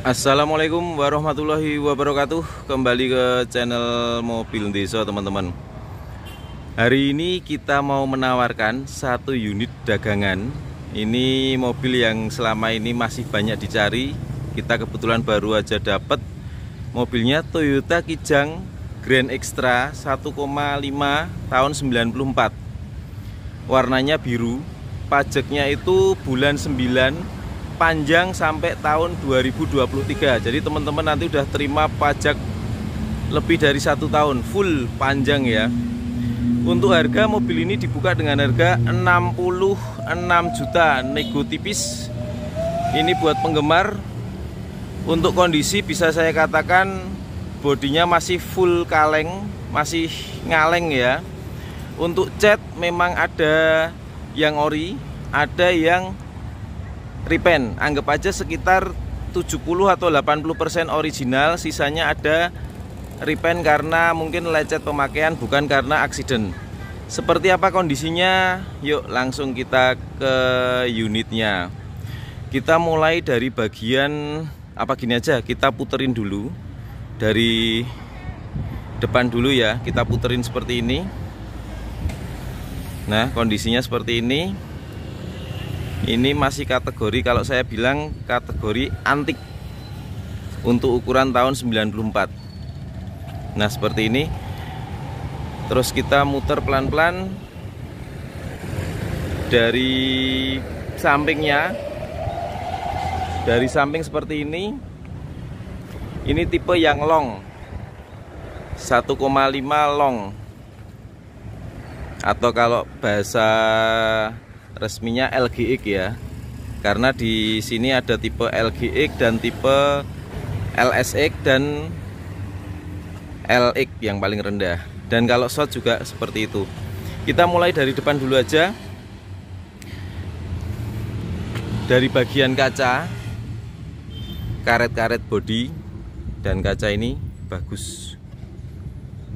Assalamualaikum warahmatullahi wabarakatuh. Kembali ke channel Mobil Desa, teman-teman. Hari ini kita mau menawarkan satu unit dagangan. Ini mobil yang selama ini masih banyak dicari. Kita kebetulan baru aja dapat mobilnya, Toyota Kijang Grand Extra 1,5 tahun 94. Warnanya biru. Pajaknya itu bulan 9, panjang sampai tahun 2023. Jadi teman-teman nanti udah terima pajak lebih dari 1 tahun, full panjang ya. Untuk harga mobil ini dibuka dengan harga 66 juta, nego tipis. Ini buat penggemar. Untuk kondisi bisa saya katakan bodinya masih full kaleng, masih ngaleng ya. Untuk cat memang ada yang ori, ada yang repaint, anggap aja sekitar 70 atau 80% original, sisanya ada repaint karena mungkin lecet pemakaian, bukan karena aksiden. Seperti apa kondisinya? Yuk langsung kita ke unitnya. Kita mulai dari bagian gini aja, kita puterin dulu dari depan dulu ya, kita puterin seperti ini. Nah, kondisinya seperti ini. Ini masih kategori, kalau saya bilang kategori antik untuk ukuran tahun 94. Nah seperti ini. Terus kita muter pelan-pelan dari sampingnya. Dari samping seperti ini. Ini tipe yang long, 1,5 long, atau kalau bahasa resminya LGX ya, karena di sini ada tipe LGX dan tipe LSX dan LX yang paling rendah, dan kalau short juga seperti itu. Kita mulai dari depan dulu aja. Dari bagian kaca, karet-karet bodi dan kaca ini bagus,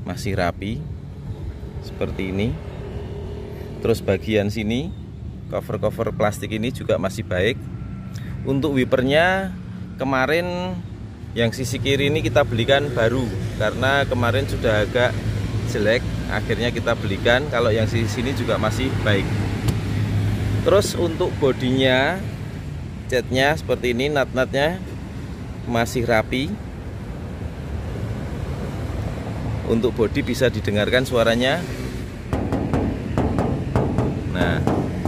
masih rapi seperti ini. Terus bagian sini cover-cover plastik ini juga masih baik. Untuk wipernya kemarin yang sisi kiri ini kita belikan baru, karena kemarin sudah agak jelek, akhirnya kita belikan. Kalau yang sisi sini juga masih baik. Terus untuk bodinya, catnya seperti ini, nut-nutnya masih rapi. Untuk bodi bisa didengarkan suaranya. Nah,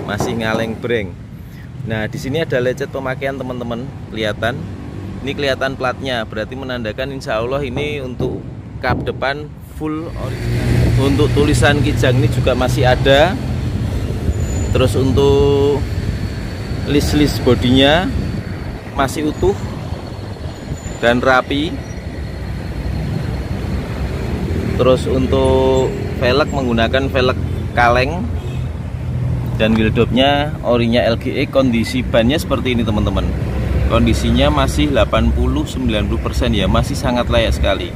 masih ngaleng breng. Nah, di sini ada lecet pemakaian, teman-teman. Kelihatan. Ini kelihatan platnya, berarti menandakan insya Allah ini untuk kap depan full original. Untuk tulisan Kijang ini juga masih ada. Terus untuk list-list bodinya masih utuh dan rapi. Terus untuk velg menggunakan velg kaleng. Dan wheel dopnya orinya LGX. Kondisi bannya seperti ini, teman-teman. Kondisinya masih 80-90% ya, masih sangat layak sekali.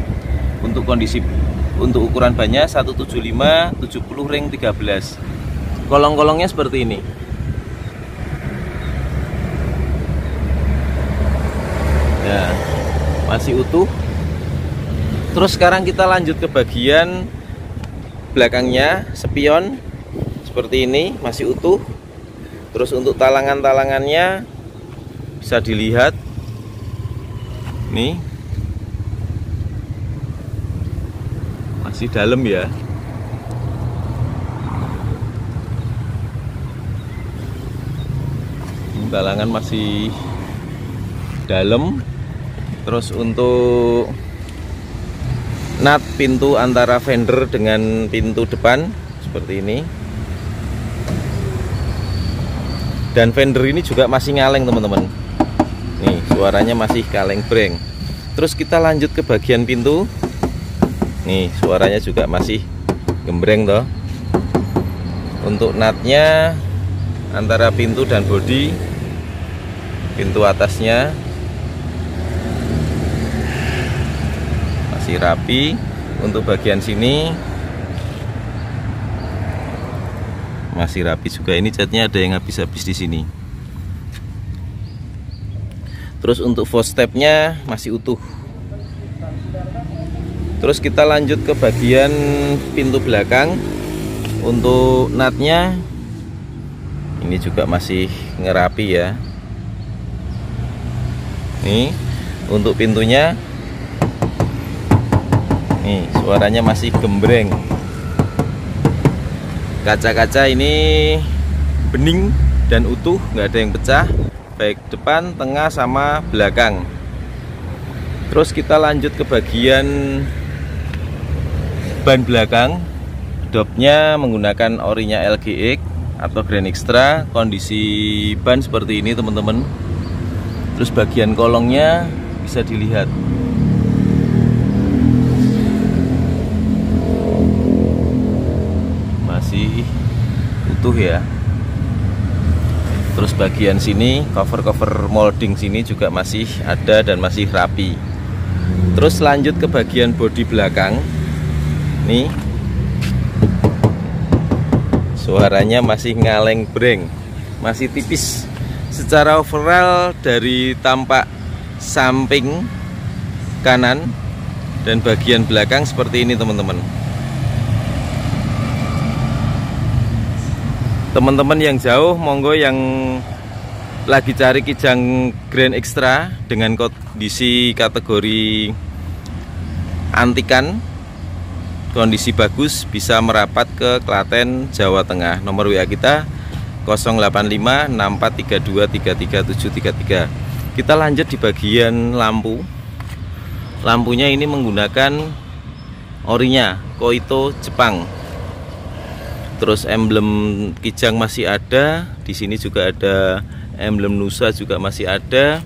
Untuk kondisi, untuk ukuran bannya 175 70 ring 13. Kolong-kolongnya seperti ini. Nah, masih utuh. Terus sekarang kita lanjut ke bagian belakangnya, spion. Seperti ini, masih utuh. Terus untuk talangan-talangannya bisa dilihat nih, masih dalam ya. Talangan masih dalam. Terus untuk nut pintu antara fender dengan pintu depan seperti ini. Dan fender ini juga masih ngaleng, teman-teman. Nih, suaranya masih kaleng breng. Terus kita lanjut ke bagian pintu. Nih, suaranya juga masih gembreng toh. Untuk nutnya antara pintu dan bodi, pintu atasnya masih rapi. Untuk bagian sini masih rapi juga. Ini catnya ada yang habis-habis di sini. Terus untuk footstepnya masih utuh. Terus kita lanjut ke bagian pintu belakang. Untuk nutnya ini juga masih ngerapi ya. Nih untuk pintunya, nih suaranya masih gembreng. Kaca-kaca ini bening dan utuh, nggak ada yang pecah, baik depan, tengah, sama belakang. Terus kita lanjut ke bagian ban belakang. Dopnya menggunakan orinya LGX atau Grand Extra. Kondisi ban seperti ini teman-teman. Terus bagian kolongnya bisa dilihat. Masih utuh ya. Terus bagian sini, cover-cover molding sini juga masih ada dan masih rapi. Terus lanjut ke bagian bodi belakang. Nih, suaranya masih ngaleng-breng, masih tipis. Secara overall dari tampak samping kanan dan bagian belakang seperti ini teman-teman. Teman-teman yang jauh, monggo yang lagi cari Kijang Grand Extra dengan kondisi kategori antikan, kondisi bagus, bisa merapat ke Klaten, Jawa Tengah. Nomor WA kita 085643233733. Kita lanjut di bagian lampu. Lampunya ini menggunakan orinya Koito Jepang. Terus emblem Kijang masih ada. Di sini juga ada emblem Nusa, juga masih ada.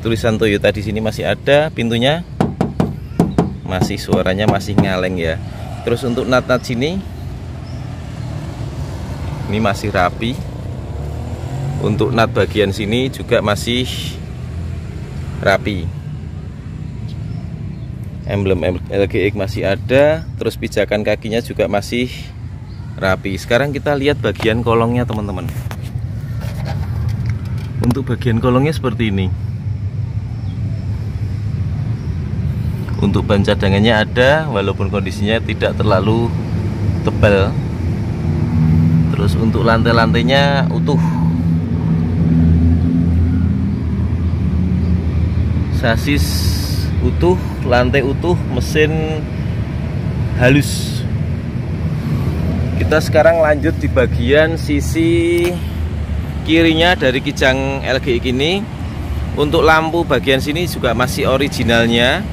Tulisan Toyota di sini masih ada. Pintunya masih, suaranya masih ngaleng ya. Terus untuk nut-nut sini ini masih rapi. Untuk nut bagian sini juga masih rapi. Emblem LGX masih ada. Terus pijakan kakinya juga masih rapi. Sekarang kita lihat bagian kolongnya teman-teman. Untuk bagian kolongnya seperti ini. Untuk ban cadangannya ada, walaupun kondisinya tidak terlalu tebal. Terus untuk lantai-lantainya utuh. Sasis utuh, lantai utuh, mesin halus. Kita sekarang lanjut di bagian sisi kirinya dari Kijang LGX ini. Untuk lampu bagian sini juga masih originalnya.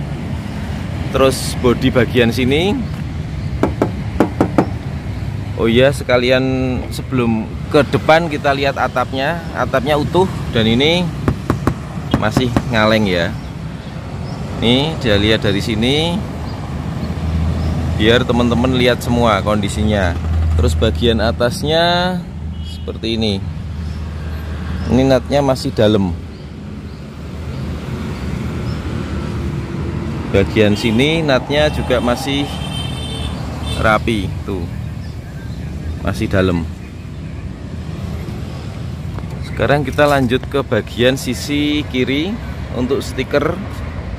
Terus bodi bagian sini, oh iya, sekalian sebelum ke depan kita lihat atapnya. Atapnya utuh dan ini masih ngaleng ya. Nih dia lihat dari sini, biar teman-teman lihat semua kondisinya. Terus bagian atasnya seperti ini. Ini nutnya masih dalam. Bagian sini nutnya juga masih rapi, tuh masih dalam. Sekarang kita lanjut ke bagian sisi kiri. Untuk stiker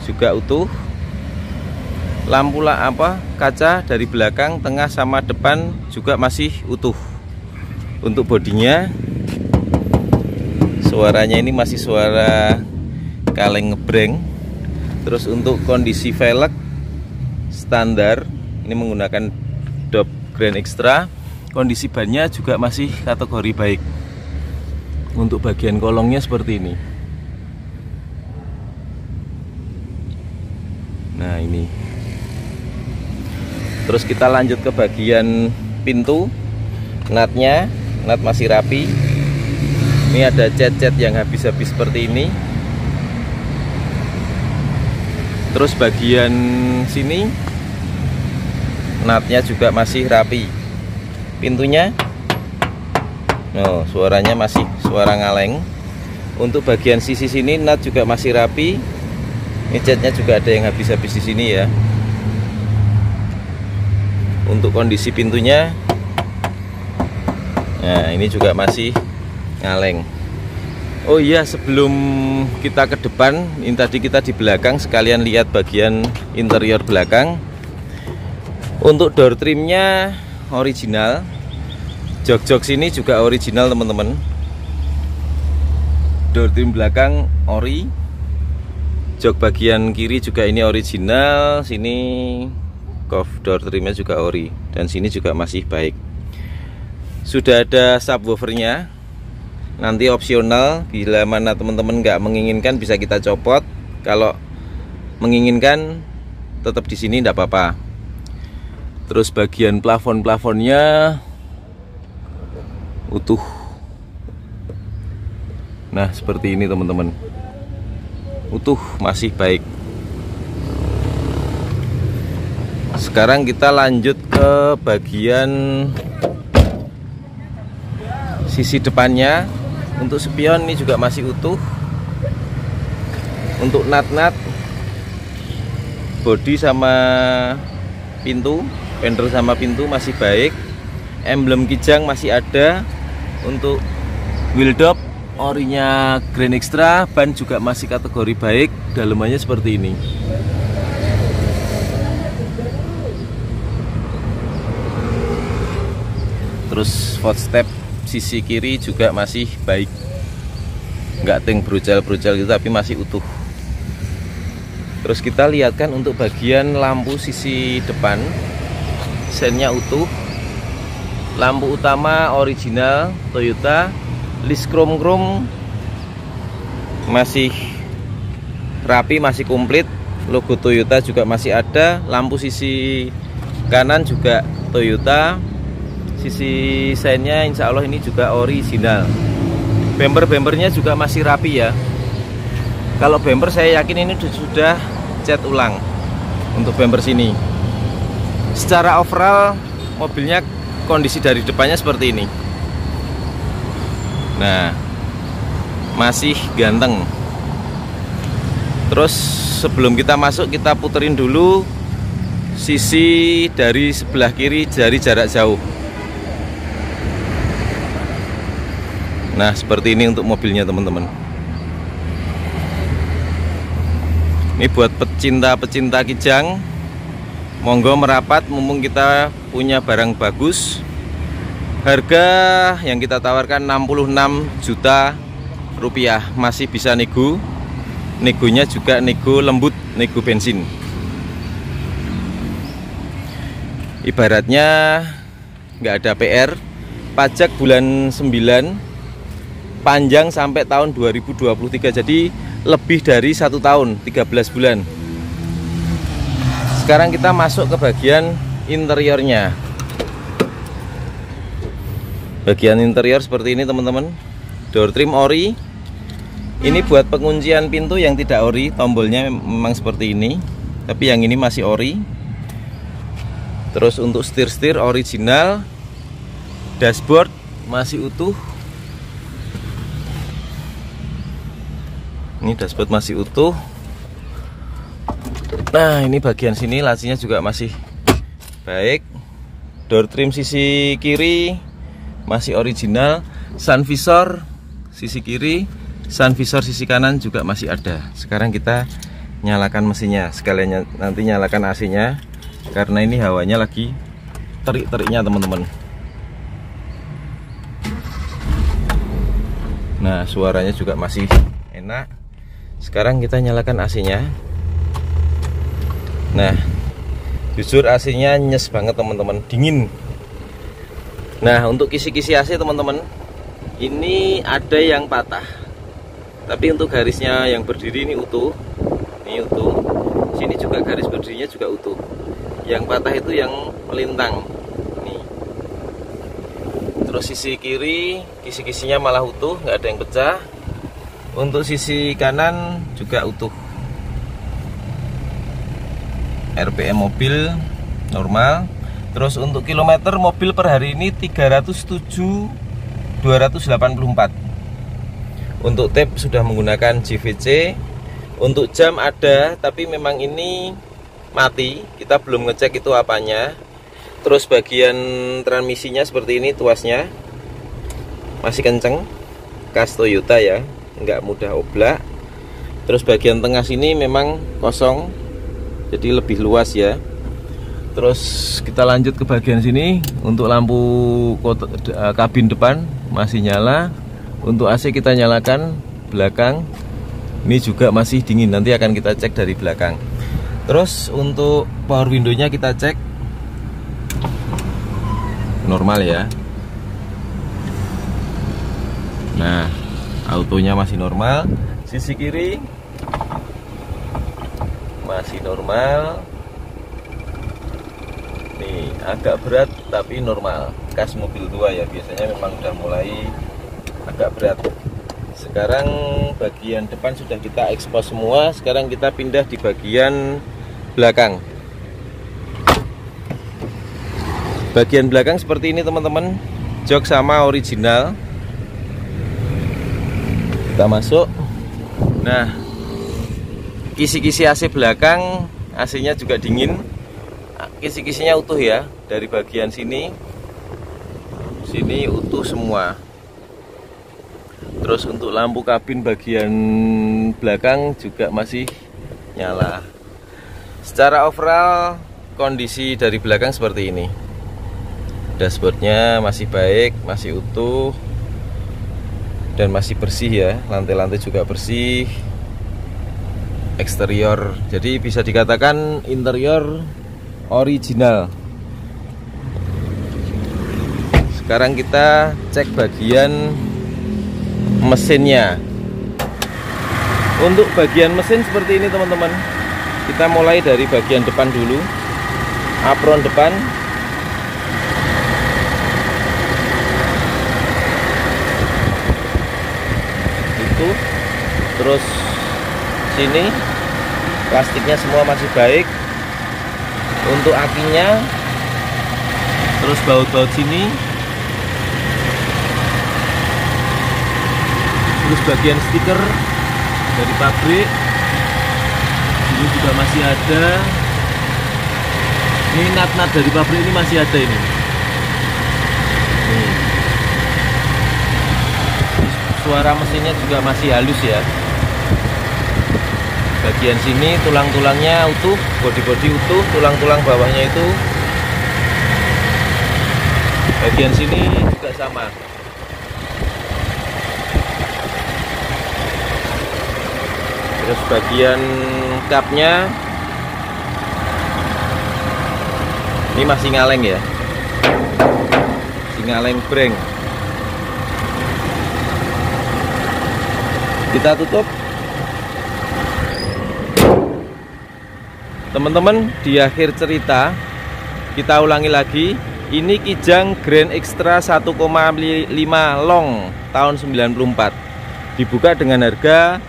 juga utuh. Lampu kaca dari belakang, tengah, sama depan juga masih utuh. Untuk bodinya, suaranya ini masih suara kaleng ngebreng. Terus untuk kondisi velg standar, ini menggunakan dop Grand Extra. Kondisi bannya juga masih kategori baik. Untuk bagian kolongnya seperti ini. Nah ini. Terus kita lanjut ke bagian pintu. Nutnya, nut masih rapi. Ini ada cat-cat yang habis-habis seperti ini. Terus bagian sini nutnya juga masih rapi. Pintunya, oh, suaranya masih suara ngaleng. Untuk bagian sisi sini nut juga masih rapi. Ini catnya juga ada yang habis-habis di sini ya. Untuk kondisi pintunya, nah ini juga masih ngaleng. Oh iya, sebelum kita ke depan, ini tadi kita di belakang, sekalian lihat bagian interior belakang. Untuk door trimnya original, jok-jok sini juga original teman-teman. Door trim belakang ori, jok bagian kiri juga ini original, sini door trimnya juga ori, dan sini juga masih baik. Sudah ada subwoofernya. Nanti opsional, bila mana teman-teman nggak menginginkan bisa kita copot. Kalau menginginkan tetap di sini tidak apa-apa. Terus bagian plafon-plafonnya utuh. Nah seperti ini teman-teman, utuh, masih baik. Sekarang kita lanjut ke bagian sisi depannya. Untuk spion ini juga masih utuh. Untuk nat-nat, bodi sama pintu, fender sama pintu masih baik. Emblem kijang masih ada. Untuk wheel dop orinya Grand Extra, ban juga masih kategori baik. Dalemannya seperti ini. Terus footstep sisi kiri juga masih baik, nggak ting brucal-brucal gitu, tapi masih utuh. Terus kita lihatkan untuk bagian lampu sisi depan, sennya utuh. Lampu utama original Toyota, list chrome masih rapi, masih komplit. Logo Toyota juga masih ada. Lampu sisi kanan juga Toyota. Sisi sennya insya Allah ini juga original. Bumper-bumpernya juga masih rapi ya. Kalau bumper saya yakin ini sudah cat ulang. Untuk bumper sini, secara overall mobilnya kondisi dari depannya seperti ini. Nah masih ganteng. Terus sebelum kita masuk, kita puterin dulu sisi dari sebelah kiri dari jarak jauh. Nah seperti ini untuk mobilnya teman-teman. Ini buat pecinta-pecinta kijang, monggo merapat, mumpung kita punya barang bagus. Harga yang kita tawarkan 66 juta rupiah, masih bisa nego. Negonya juga nego lembut, nego bensin. Ibaratnya nggak ada PR. Pajak bulan 9, panjang sampai tahun 2023, jadi lebih dari 1 tahun 13 bulan. Sekarang kita masuk ke bagian interiornya. Bagian interior seperti ini teman-teman. Door trim ori. Ini buat penguncian pintu yang tidak ori, tombolnya memang seperti ini, tapi yang ini masih ori. Terus untuk setir original. Dashboard masih utuh. Ini dashboard masih utuh. Nah ini bagian sini lacinya juga masih baik. Door trim sisi kiri masih original. Sun visor sisi kiri, sun visor sisi kanan juga masih ada. Sekarang kita nyalakan mesinnya, sekalian nanti nyalakan AC-nya, karena ini hawanya lagi terik-teriknya teman-teman. Nah suaranya juga masih enak. Sekarang kita nyalakan AC-nya. Nah jujur AC-nya nyes banget teman-teman, dingin. Nah untuk kisi-kisi AC teman-teman, ini ada yang patah, tapi untuk garisnya yang berdiri ini utuh. Ini utuh. Sini juga garis berdirinya juga utuh. Yang patah itu yang melintang nih. Terus sisi kiri kisi-kisinya malah utuh, nggak ada yang pecah. Untuk sisi kanan juga utuh. RPM mobil normal. Terus untuk kilometer mobil per hari ini 307.284. Untuk tape sudah menggunakan JVC. Untuk jam ada, tapi memang ini mati. Kita belum ngecek itu apanya. Terus bagian transmisinya seperti ini, tuasnya masih kenceng, khas Toyota ya. nggak mudah oblak. Terus bagian tengah sini memang kosong, jadi lebih luas ya. Terus kita lanjut ke bagian sini. Untuk lampu kabin depan masih nyala. Untuk AC kita nyalakan belakang. Ini juga masih dingin, nanti akan kita cek dari belakang. Terus untuk power window-nya kita cek. Normal ya. Nah, autonya masih normal. Sisi kiri masih normal. Nih, agak berat tapi normal. Khas mobil tua ya, biasanya memang udah mulai agak berat. Sekarang bagian depan sudah kita ekspos semua. Sekarang kita pindah di bagian belakang. Bagian belakang seperti ini teman-teman. Jok sama original. Kita masuk. Nah, kisi-kisi AC belakang, AC-nya juga dingin. Kisi-kisinya utuh ya. Dari bagian sini utuh semua. Terus untuk lampu kabin bagian belakang juga masih nyala. Secara overall kondisi dari belakang seperti ini. Dashboardnya masih baik, masih utuh dan masih bersih ya. Lantai-lantai juga bersih. Eksterior, jadi bisa dikatakan interior original. Sekarang kita cek bagian mesinnya. Untuk bagian mesin seperti ini teman-teman. Kita mulai dari bagian depan dulu. Apron depan. Terus sini plastiknya semua masih baik. Untuk akinya, terus baut-baut sini, terus bagian stiker dari pabrik ini juga masih ada. Ini nat-nat dari pabrik ini masih ada ini. Suara mesinnya juga masih halus ya. Bagian sini tulang-tulangnya utuh, bodi-bodi utuh, tulang-tulang bawahnya itu. Bagian sini juga sama. Terus bagian kapnya ini masih ngaleng ya. Masih ngaleng breng. Kita tutup. Teman-teman, di akhir cerita kita ulangi lagi. Ini Kijang Grand Extra 1,5 long tahun 94. Dibuka dengan harga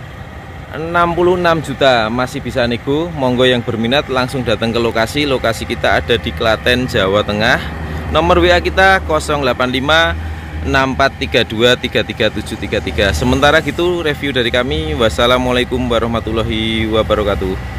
66 juta. Masih bisa nego. Monggo yang berminat langsung datang ke lokasi. Lokasi kita ada di Klaten, Jawa Tengah. Nomor WA kita 085 6432 33733. Sementara gitu review dari kami. Wassalamualaikum warahmatullahi wabarakatuh.